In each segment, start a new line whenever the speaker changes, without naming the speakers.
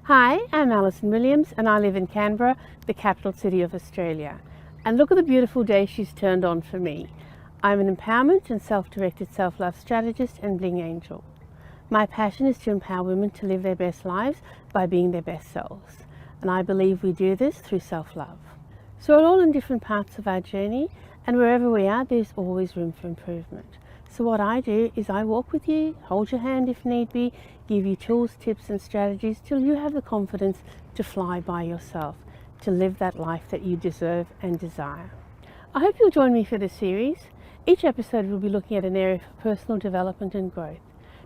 Hi, I'm Alison Williams and I live in Canberra, the capital city of Australia. And look at the beautiful day she's turned on for me. I'm an empowerment and self-directed self-love strategist and bling angel. My passion is to empower women to live their best lives by being their best selves. And I believe we do this through self-love. So we're all in different parts of our journey, and wherever we are, there's always room for improvement. So what I do is I walk with you, hold your hand if need be, give you tools, tips and strategies till you have the confidence to fly by yourself, to live that life that you deserve and desire. I hope you'll join me for this series. Each episode will be looking at an area for personal development and growth.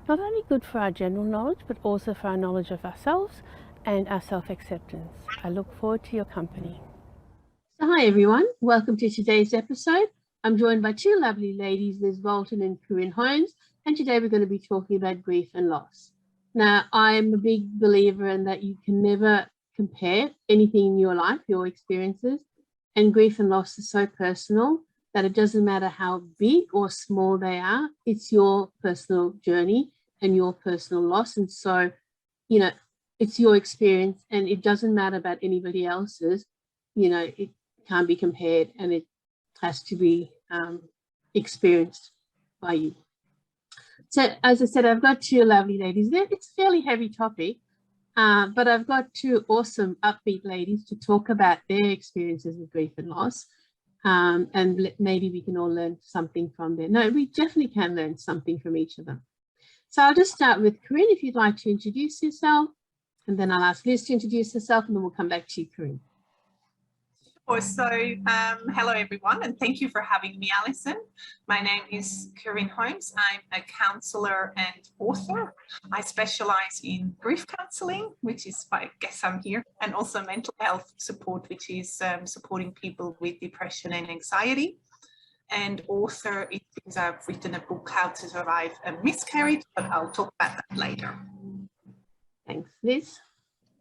Not only good for our general knowledge, but also for our knowledge of ourselves and our self-acceptance. I look forward to your company. So hi everyone, welcome to today's episode. I'm joined by two lovely ladies, Liz Walton and Corinne Holmes, and today we're going to be talking about grief and loss. Now, I'm a big believer in that you can never compare anything in your life, your experiences, and grief and loss is so personal that it doesn't matter how big or small they are, it's your personal journey and your personal loss. And so, you know, it's your experience and it doesn't matter about anybody else's, it can't be compared and it has to be experienced by you. So as I said, I've got two lovely ladies there. It's a fairly heavy topic, but I've got two awesome upbeat ladies to talk about their experiences with grief and loss. And maybe we can all learn something from them. No, we definitely can learn something from each of them. So I'll just start with Corinne, if you'd like to introduce yourself, and then I'll ask Liz to introduce herself, and then we'll come back to you, Corinne.
So, hello everyone, and thank you for having me, Alison. My name is Corinne Holmes. I'm a counsellor and author. I specialise in grief counselling, which is why I guess I'm here, and also mental health support, which is supporting people with depression and anxiety. And author is because I've written a book, How to Survive a Miscarriage, but I'll talk about that later.
Thanks, Liz.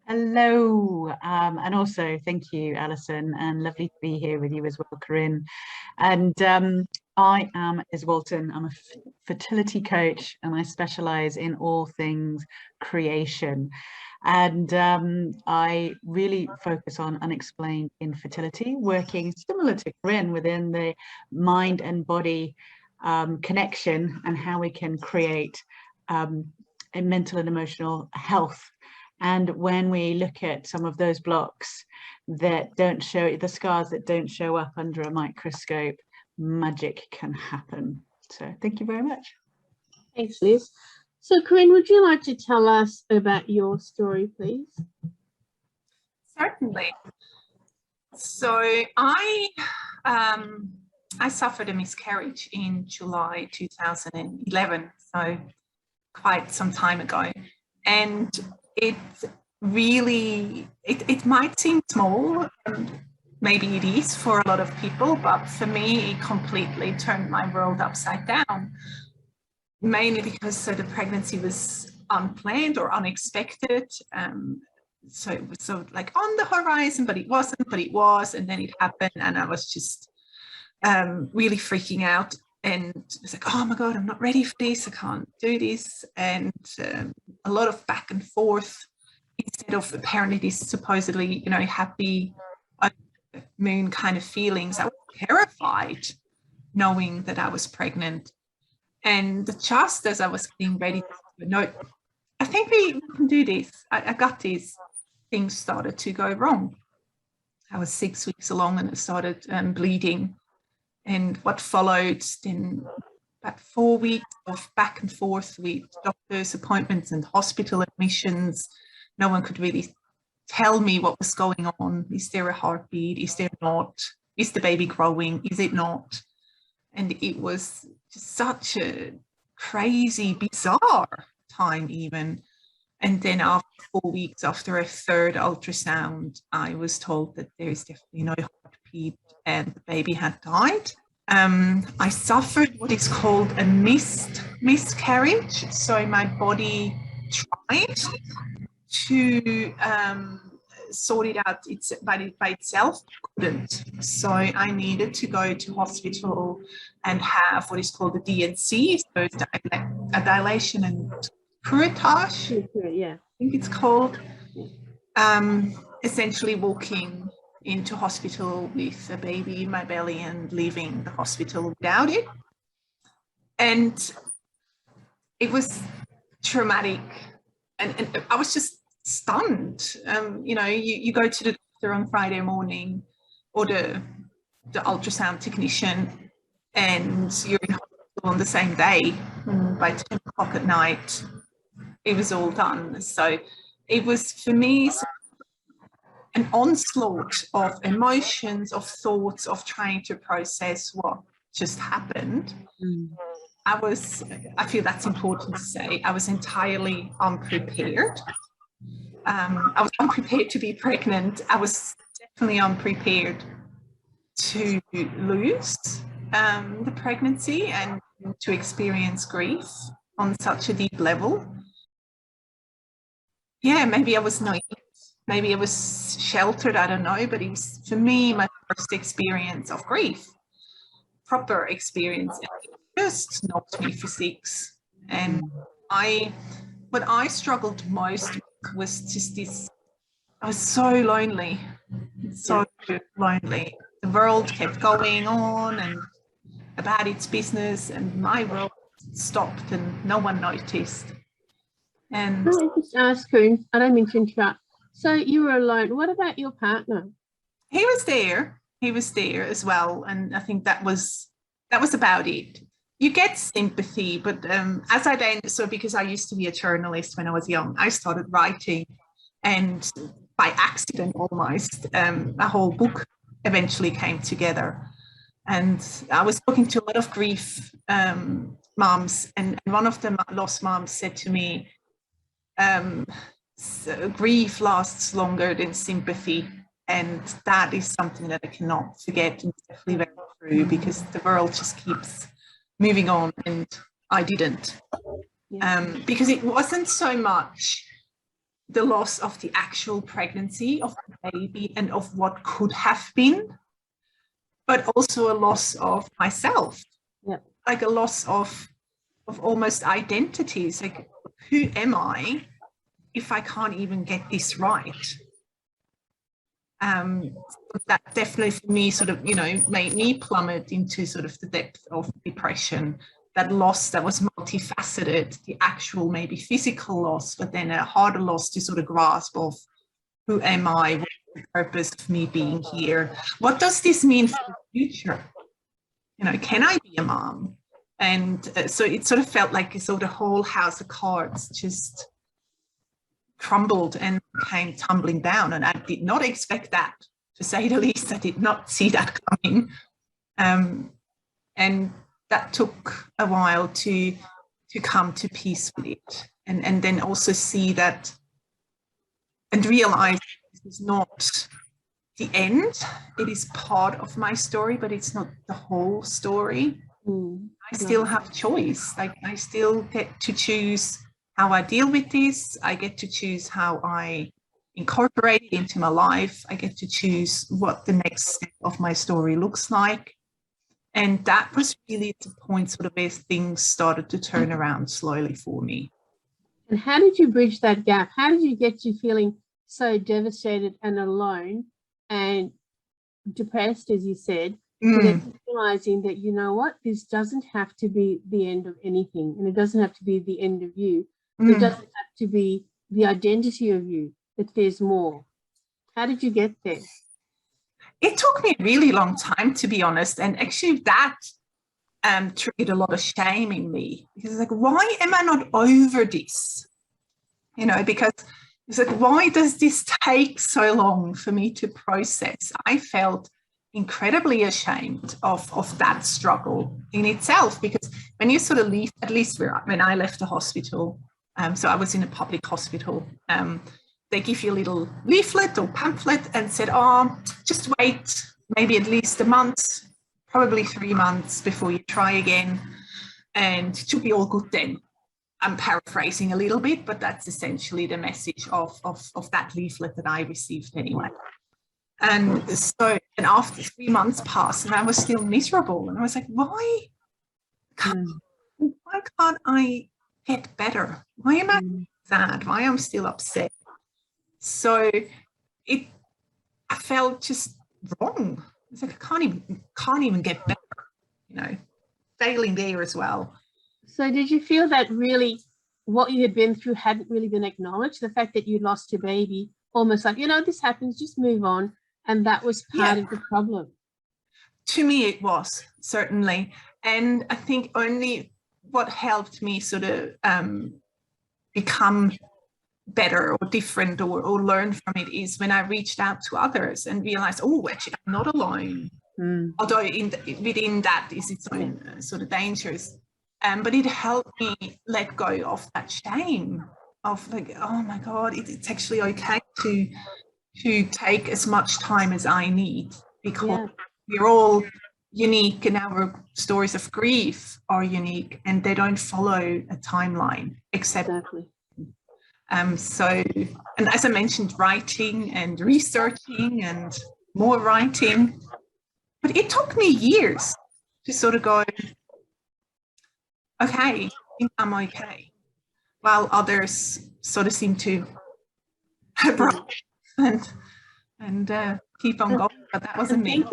Hello, and also thank you, Alison, and lovely to be here with you as well, Corinne. And I am Liz Walton. I'm a fertility coach and I specialise in all things creation. And I really focus on unexplained infertility, working similar to Corinne within the mind and body connection and how we can create a mental and emotional health. And when we look at some of those blocks that don't show, the scars that don't show up under a microscope, magic can happen. So thank you very much.
Thanks, Liz. So Corinne, would you like to tell us about your story, please?
Certainly. So I suffered a miscarriage in July 2011, so quite some time ago. And it really, it might seem small, maybe it is for a lot of people, but for me, it completely turned my world upside down, mainly because the pregnancy was unplanned or unexpected. So it was sort of like on the horizon, but it wasn't, but it was, and then it happened, and I was just really freaking out. And it was like, oh my God, I'm not ready for this. I can't do this. And a lot of back and forth instead of apparently this supposedly, happy moon kind of feelings. I was terrified knowing that I was pregnant. And just as I was getting ready to no, I think we can do this. I got this. Things started to go wrong. I was 6 weeks along and it started bleeding. And what followed then about 4 weeks of back and forth with doctors' appointments and hospital admissions. No one could really tell me what was going on. Is there a heartbeat? Is there not? Is the baby growing? Is it not? And it was just such a crazy, bizarre time even. And then after 4 weeks, after a third ultrasound, I was told that there is definitely no heartbeat and the baby had died. I suffered what is called a miscarriage. So my body tried to sort it out by itself, couldn't. So I needed to go to hospital and have what is called a D&C, so a dilation and curettage.
Yeah,
I think it's called. essentially walking into hospital with a baby in my belly and leaving the hospital without it. And it was traumatic. And I was just stunned. You know, you go to the doctor on Friday morning, or the ultrasound technician, and you're in hospital on the same day. By 10 o'clock at night, it was all done. So it was, for me, an onslaught of emotions, of thoughts, of trying to process what just happened. I feel that's important to say, I was entirely unprepared. I was unprepared to be pregnant. I was definitely unprepared to lose the pregnancy and to experience grief on such a deep level. Yeah, maybe I was naive, maybe I was sheltered, I don't know, but it was, for me, my first experience of grief, proper experience. It just knocked me for six. And what I struggled most with was just this, I was so lonely, so lonely. The world kept going on and about its business, and my world stopped and no one noticed. And
Can I just ask, Corinne, I don't mean to interrupt. So you were alone. What about your partner?
he was there as well, and I think that was about it. You get sympathy, but as I then, so because I used to be a journalist when I was young, I started writing, and by accident almost, a whole book eventually came together. And I was talking to a lot of grief moms, and one of the lost moms said to me, so grief lasts longer than sympathy. And that is something that I cannot forget, and it's definitely very true, because the world just keeps moving on, and I didn't. Because it wasn't so much the loss of the actual pregnancy of the baby and of what could have been, but also a loss of myself, like a loss of almost identities. Like, who am I if I can't even get this right? That definitely for me sort of, you know, made me plummet into sort of the depth of depression. That loss that was multifaceted, the actual maybe physical loss, but then a harder loss to sort of grasp of, who am I? What's the purpose of me being here? What does this mean for the future? You know, can I be a mom? And so it sort of felt like sort of the whole house of cards just crumbled and came tumbling down. And I did not expect that, to say the least. I did not see that coming. And that took a while to come to peace with it. And then also see that and realize this is not the end. It is part of my story, but it's not the whole story. I still have choice. Like, I still get to choose how I deal with this. I get to choose how I incorporate it into my life. I get to choose what the next step of my story looks like. And that was really the point sort of where things started to turn around slowly for me.
And how did you bridge that gap? How did you get to feeling so devastated and alone and depressed, as you said, and then realizing that, you know what, this doesn't have to be the end of anything, and it doesn't have to be the end of you. It doesn't have to be the identity of you, that there's more. How did you get there?
It took me a really long time, to be honest. And actually that triggered a lot of shame in me, because it's like, why am I not over this? You know, because it's like, why does this take so long for me to process? I felt incredibly ashamed of that struggle in itself, because when you sort of leave, at least when I left the hospital, so I was in a public hospital, they give you a little leaflet or pamphlet and said, oh, just wait maybe at least a month, probably 3 months before you try again, and it should be all good then. I'm paraphrasing a little bit, but that's essentially the message of that leaflet that I received anyway. And so, and after 3 months passed and I was still miserable, and I was like, why can't I get better? Why am I sad? Why am I still upset? So I felt just wrong. It's like I can't even get better, failing there as well.
So did you feel that really what you had been through hadn't really been acknowledged? The fact that you lost your baby, almost like, this happens, just move on. And that was part of the problem.
To me, it was, certainly. And I think only what helped me sort of become better or different or learn from it is when I reached out to others and realized, oh, actually, I'm not alone. Although within that is its own sort of dangers. But it helped me let go of that shame of like, oh my God, it's actually okay to take as much time as I need, because we're all unique and our stories of grief are unique and they don't follow a timeline except so, and as I mentioned, writing and researching and more writing, but it took me years to sort of go, okay, I think I'm okay, while others sort of seem to brush and keep on going, but that wasn't me.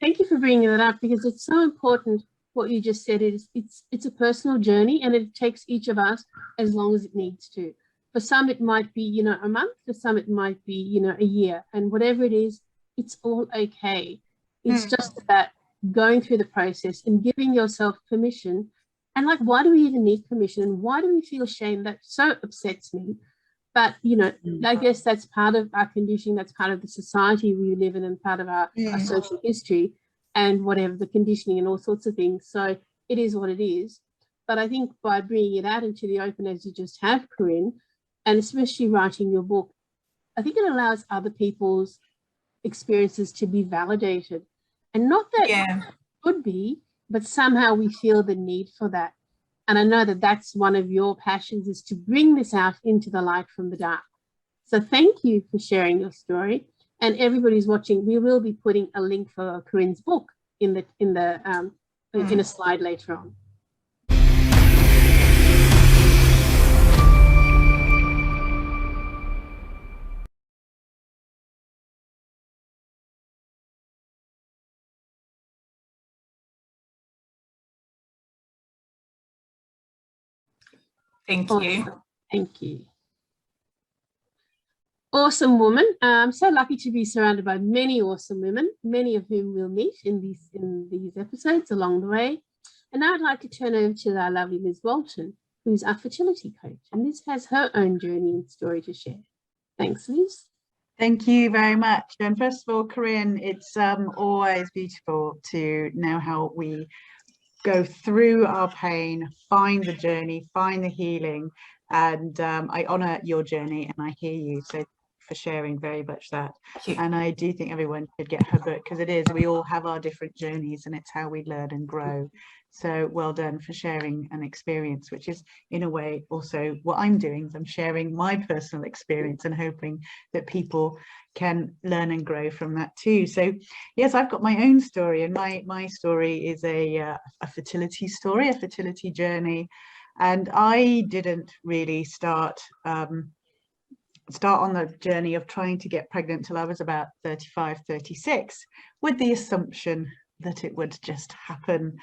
Thank you for bringing that up, because it's so important. What you just said is it's a personal journey, and it takes each of us as long as it needs to. For some, it might be, a month. For some, it might be, a year. And whatever it is, it's all okay. It's just about going through the process and giving yourself permission. And like, why do we even need permission? And why do we feel shame? That so upsets me. But, I guess that's part of our conditioning. That's part of the society we live in and part of our social history and whatever the conditioning and all sorts of things. So it is what it is. But I think by bringing it out into the open, as you just have, Corinne, and especially writing your book, I think it allows other people's experiences to be validated. And not that it could be, but somehow we feel the need for that. And I know that that's one of your passions, is to bring this out into the light from the dark. So thank you for sharing your story. And everybody's watching, we will be putting a link for Corinne's book in a slide later on.
Thank you.
Thank you. Awesome woman. I'm so lucky to be surrounded by many awesome women, many of whom we'll meet in these episodes along the way. And now I'd like to turn over to our lovely Liz Walton, who's our fertility coach. And Liz has her own journey and story to share. Thanks, Liz.
Thank you very much. And first of all, Corinne, it's always beautiful to know how we go through our pain, find the journey, find the healing. And I honor your journey and I hear you. So for sharing very much that. And I do think everyone should get her book, because we all have our different journeys and it's how we learn and grow. So well done for sharing an experience, which is in a way also what I'm doing. I'm sharing my personal experience and hoping that people can learn and grow from that too. So yes, I've got my own story, and my story is a fertility story, a fertility journey. And I didn't really start on the journey of trying to get pregnant till I was about 35, 36, with the assumption that it would just happen.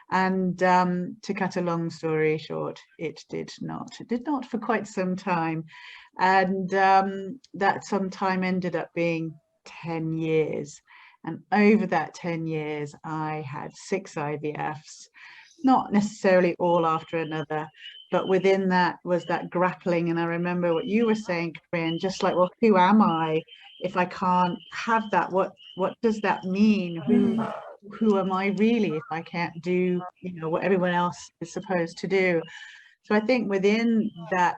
And to cut a long story short, it did not. It did not for quite some time. And that some time ended up being 10 years. And over that 10 years, I had 6 IVFs, not necessarily all after another, but within that was that grappling. And I remember what you were saying, Corinne, just like, well, who am I if I can't have that? What does that mean? Who am I really if I can't do, what everyone else is supposed to do? So I think within that,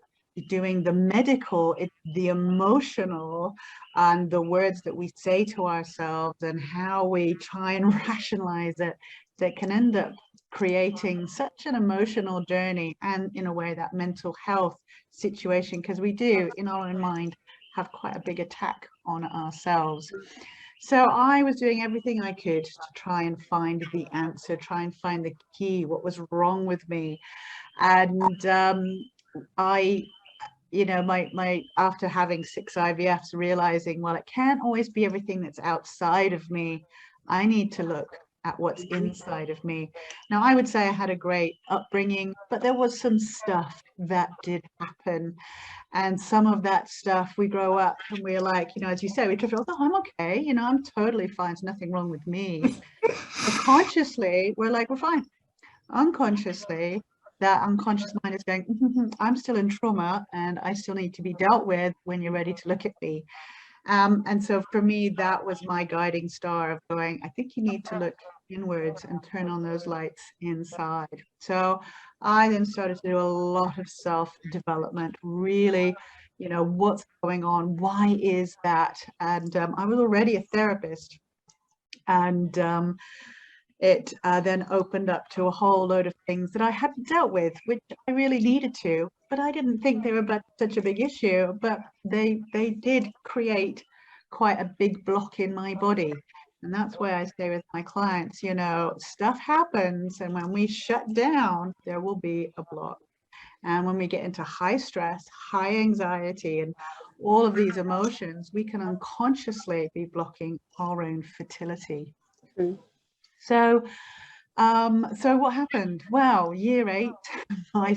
doing the medical, the emotional, and the words that we say to ourselves and how we try and rationalize it, that can end up creating such an emotional journey and in a way that mental health situation, because we do in our own mind have quite a big attack on ourselves. So I was doing everything I could to try and find the answer, try and find the key, what was wrong with me. And I you know, my after having 6 IVFs, realizing, well, it can't always be everything that's outside of me. I need to look at what's inside of me. Now, I would say I had a great upbringing, but there was some stuff that did happen. And some of that stuff, we grow up and we're like, you know, as you say, we just feel, oh, I'm okay, you know, I'm totally fine, there's nothing wrong with me. But consciously, we're like, we're fine. Unconsciously, that unconscious mind is going, I'm still in trauma and I still need to be dealt with when you're ready to look at me. And so for me, that was my guiding star of going, I think you need to look inwards and turn on those lights inside. So I then started to do a lot of self-development, really, you know, what's going on? Why is that? And I was already a therapist. And it then opened up to a whole load of things that I hadn't dealt with, which I really needed to, but I didn't think they were such a big issue, but they did create quite a big block in my body. And that's why I say with my clients, you know, stuff happens, and when we shut down, there will be a block. And when we get into high stress, high anxiety, and all of these emotions, we can unconsciously be blocking our own fertility.
Mm.
So what happened? Well, year 8, my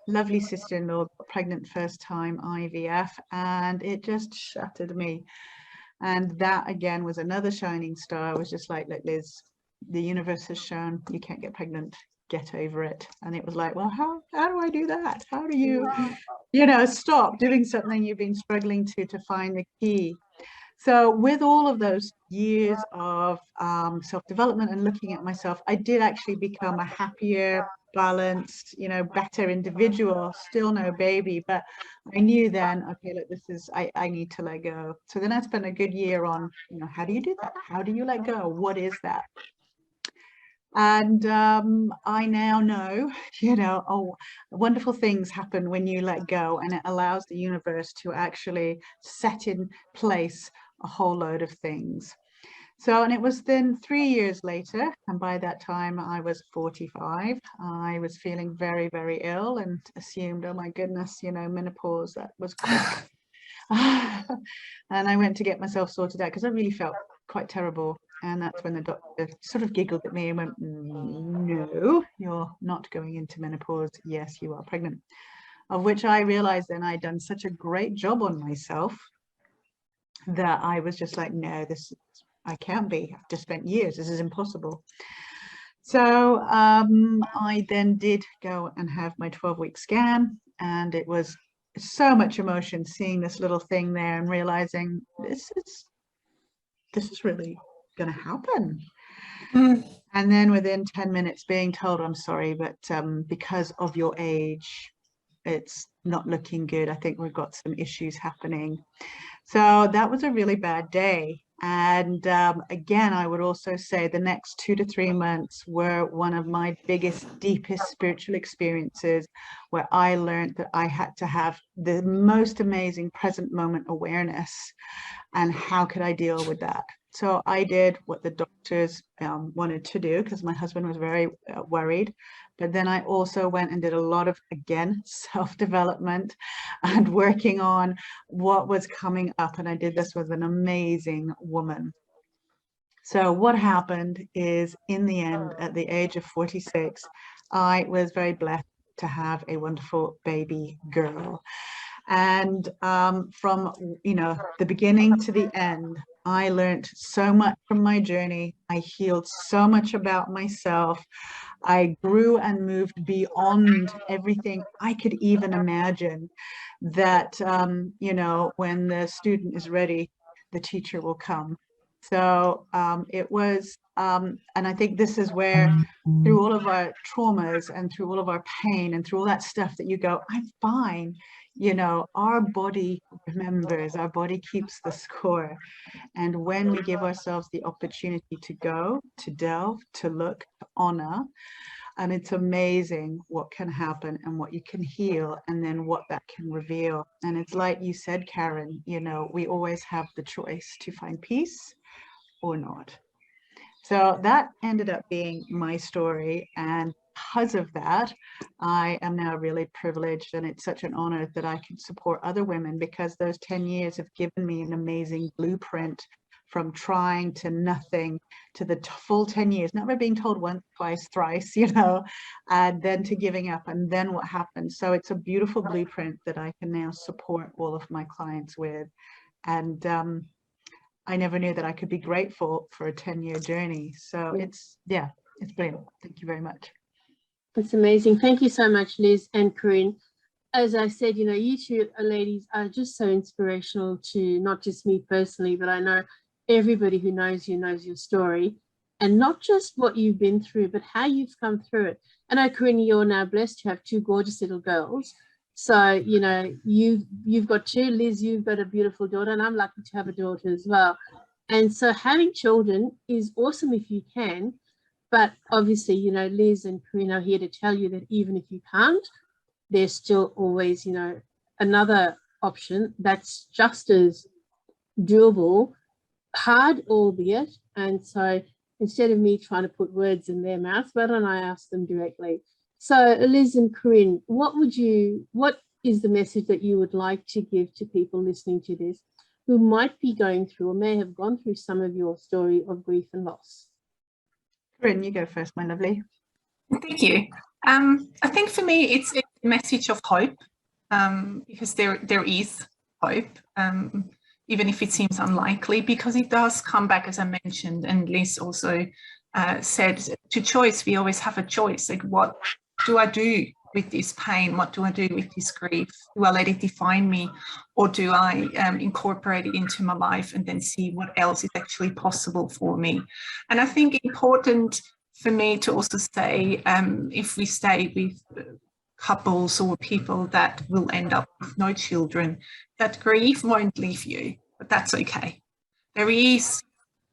lovely sister-in-law got pregnant first time IVF, and it just shattered me. And that again was another shining star. I was just like, look, Liz, the universe has shown you can't get pregnant. Get over it. And it was like, well, how do I do that? How do you, you know, stop doing something you've been struggling to find the key? So with all of those years of self-development and looking at myself, I did actually become a happier, balanced, you know, better individual. Still no baby, but I knew then, okay, look, this is, I need to let go. So then I spent a good year on, you know, how do you do that? How do you let go? What is that? And I now know, you know, oh, wonderful things happen when you let go, and it allows the universe to actually set in place a whole load of things. So, and it was then 3 years later, and by that time I was 45. I was feeling very, very ill and assumed, oh my goodness, you know, menopause, that was quick. And I went to get myself sorted out because I really felt quite terrible. And that's when the doctor sort of giggled at me and went, no, you're not going into menopause. Yes, you are pregnant. Of which I realized then I'd done such a great job on myself that I was just like, no, I can't be. I've just spent years. This is impossible. So I then did go and have my 12-week scan, and it was so much emotion seeing this little thing there and realizing this is really going to happen. And then within 10 minutes being told, I'm sorry, but because of your age, it's not looking good. I think we've got some issues happening. So that was a really bad day. And again, I would also say the next 2 to 3 months were one of my biggest, deepest spiritual experiences, where I learned that I had to have the most amazing present moment awareness. And how could I deal with that? So I did what the doctors wanted to do, because my husband was very worried. But then I also went and did a lot of, again, self-development and working on what was coming up. And I did this with an amazing woman. So what happened is, in the end, at the age of 46, I was very blessed to have a wonderful baby girl. And from, you know, the beginning to the end, I learned so much from my journey. I healed so much about myself. I grew and moved beyond everything I could even imagine. That, you know, when the student is ready, the teacher will come. So it was, and I think this is where, through all of our traumas and through all of our pain and through all that stuff, that you go, I'm fine. You know, our body remembers, our body keeps the score. And when we give ourselves the opportunity to go, to delve, to look, to honor, and it's amazing what can happen and what you can heal, and then what that can reveal. And it's like you said, Karen, you know, we always have the choice to find peace or not. So that ended up being my story. And because of that, I am now really privileged, and it's such an honor that I can support other women, because those 10 years have given me an amazing blueprint from trying to nothing to the full 10 years, never being told once, twice, thrice, you know, and then to giving up, and then what happened. So it's a beautiful blueprint that I can now support all of my clients with. And I never knew that I could be grateful for a 10-year journey. So it's brilliant. Thank you very much.
That's amazing. Thank you so much, Liz and Corinne. As I said, you know, you two ladies are just so inspirational to not just me personally, but I know everybody who knows you knows your story, and not just what you've been through, but how you've come through it. I know, Corinne, you're now blessed to have 2 gorgeous little girls. So, you know, you've got 2, Liz, you've got a beautiful daughter, and I'm lucky to have a daughter as well. And so having children is awesome if you can, but obviously, you know, Liz and Corinne are here to tell you that even if you can't, there's still always, you know, another option that's just as doable, hard albeit. And so instead of me trying to put words in their mouth, why don't I ask them directly? So Liz and Corinne, what is the message that you would like to give to people listening to this who might be going through or may have gone through some of your story of grief and loss?
Corinne, you go first, my lovely.
Thank you. I think for me, it's a message of hope, because there is hope, even if it seems unlikely, because it does come back, as I mentioned, and Liz also said, to choice. We always have a choice. Like, what do I do with this pain? What do I do with this grief? Do I let it define me, or do I incorporate it into my life and then see what else is actually possible for me? And I think important for me to also say, if we stay with couples or people that will end up with no children, that grief won't leave you, but that's okay. There is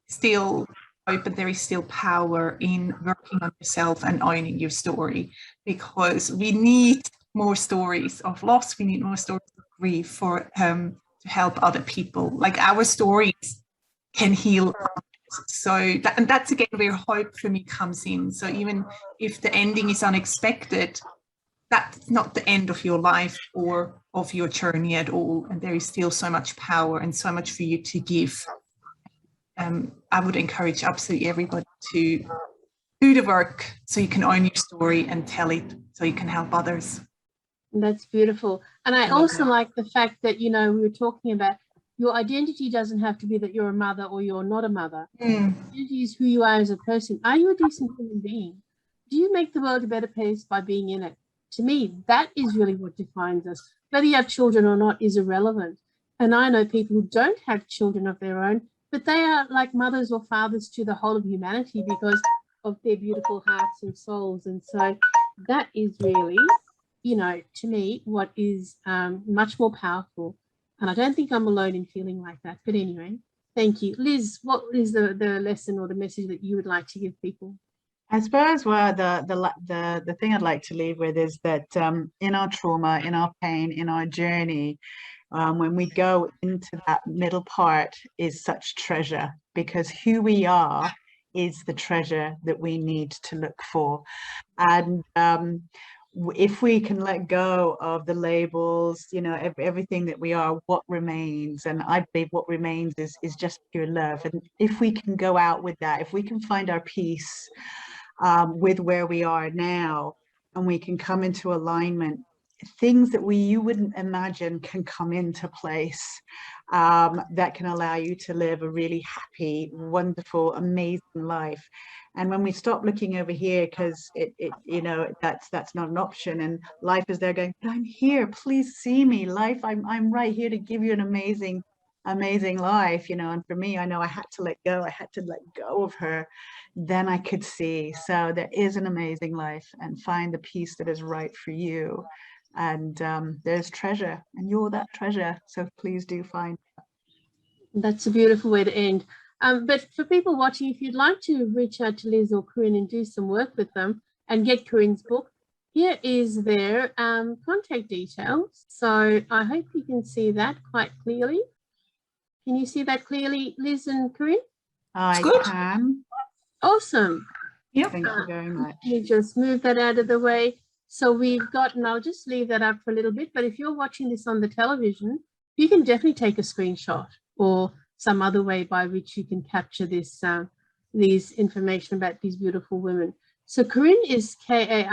still hope, and there is still power in working on yourself and owning your story, because we need more stories of loss. We need more stories of grief for to help other people. Like, our stories can heal others. So that's again where hope for me comes in. So even if the ending is unexpected, that's not the end of your life or of your journey at all. And there is still so much power and so much for you to give. I would encourage absolutely everybody to do the work so you can own your story and tell it so you can help others.
That's beautiful. And I also like the fact that, you know, we were talking about your identity doesn't have to be that you're a mother or you're not a mother. Identity is who you are as a person. Are you a decent human being? Do you make the world a better place by being in it? To me, that is really what defines us. Whether you have children or not is irrelevant. And I know people who don't have children of their own, but they are like mothers or fathers to the whole of humanity because of their beautiful hearts and souls. And so that is really, you know, to me, what is much more powerful. And I don't think I'm alone in feeling like that. But anyway, thank you. Liz, what is the lesson or the message that you would like to give people?
I suppose the thing I'd like to leave with is that in our trauma, in our pain, in our journey, when we go into that middle part is such treasure, because who we are is the treasure that we need to look for. And if we can let go of the labels, you know, everything that we are, what remains, and I believe what remains is just pure love. And if we can go out with that, if we can find our peace with where we are now, and we can come into alignment, things that you wouldn't imagine can come into place that can allow you to live a really happy, wonderful, amazing life. And when we stop looking over here, because it you know, that's not an option, and life is there going, but I'm here, please see me, life, I'm right here to give you an amazing life, you know. And for me, I know I had to let go of her, then I could see. So there is an amazing life, and find the peace that is right for you. And there's treasure, and you're that treasure, so please do find it.
That's a beautiful way to end. But for people watching, if you'd like to reach out to Liz or Corinne and do some work with them and get Corinne's book, here is their contact details. So I hope you can see that quite clearly. Can you see that clearly, Liz and Corinne?
I can.
Awesome.
Yep.
Thank you very much.
Let me just move that out of the way. So we've got, and I'll just leave that up for a little bit, but if you're watching this on the television, you can definitely take a screenshot or some other way by which you can capture this, these information about these beautiful women. So Corinne is Karin,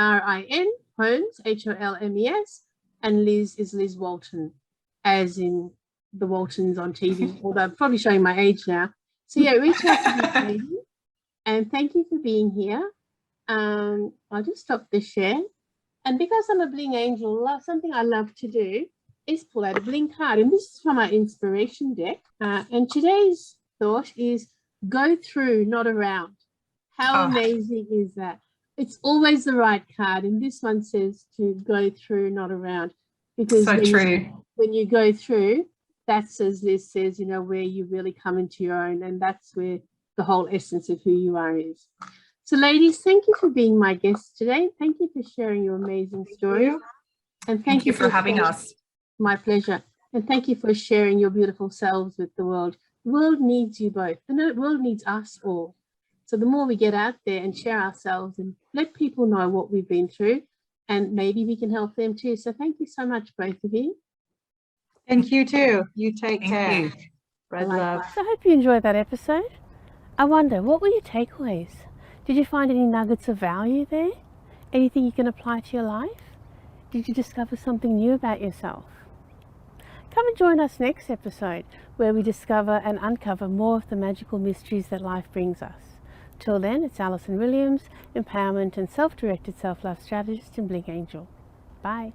Holmes, Holmes, and Liz is Liz Walton, as in the Waltons on TV, although I'm probably showing my age now. So yeah, reach out to these ladies, and thank you for being here. I'll just stop the share. And because I'm a bling angel, something I love to do is pull out a bling card. And this is from our inspiration deck. And today's thought is go through, not around. How amazing is that? It's always the right card. And this one says to go through, not around. Because
so true.
When you go through, that's, as Liz says, you know, where you really come into your own. And that's where the whole essence of who you are is. So ladies, thank you for being my guests today. Thank you for sharing your amazing stories. And
Thank you for having us.
My pleasure. And thank you for sharing your beautiful selves with the world. The world needs you both. The world needs us all. So the more we get out there and share ourselves and let people know what we've been through, and maybe we can help them too. So thank you so much, both of you.
Thank you too. You take care.
You.
Spread love.
So I hope you enjoyed that episode. I wonder, what were your takeaways? Did you find any nuggets of value there? Anything you can apply to your life? Did you discover something new about yourself? Come and join us next episode, where we discover and uncover more of the magical mysteries that life brings us. Till then, it's Alison Williams, empowerment and self-directed self-love strategist and Bling Angel. Bye.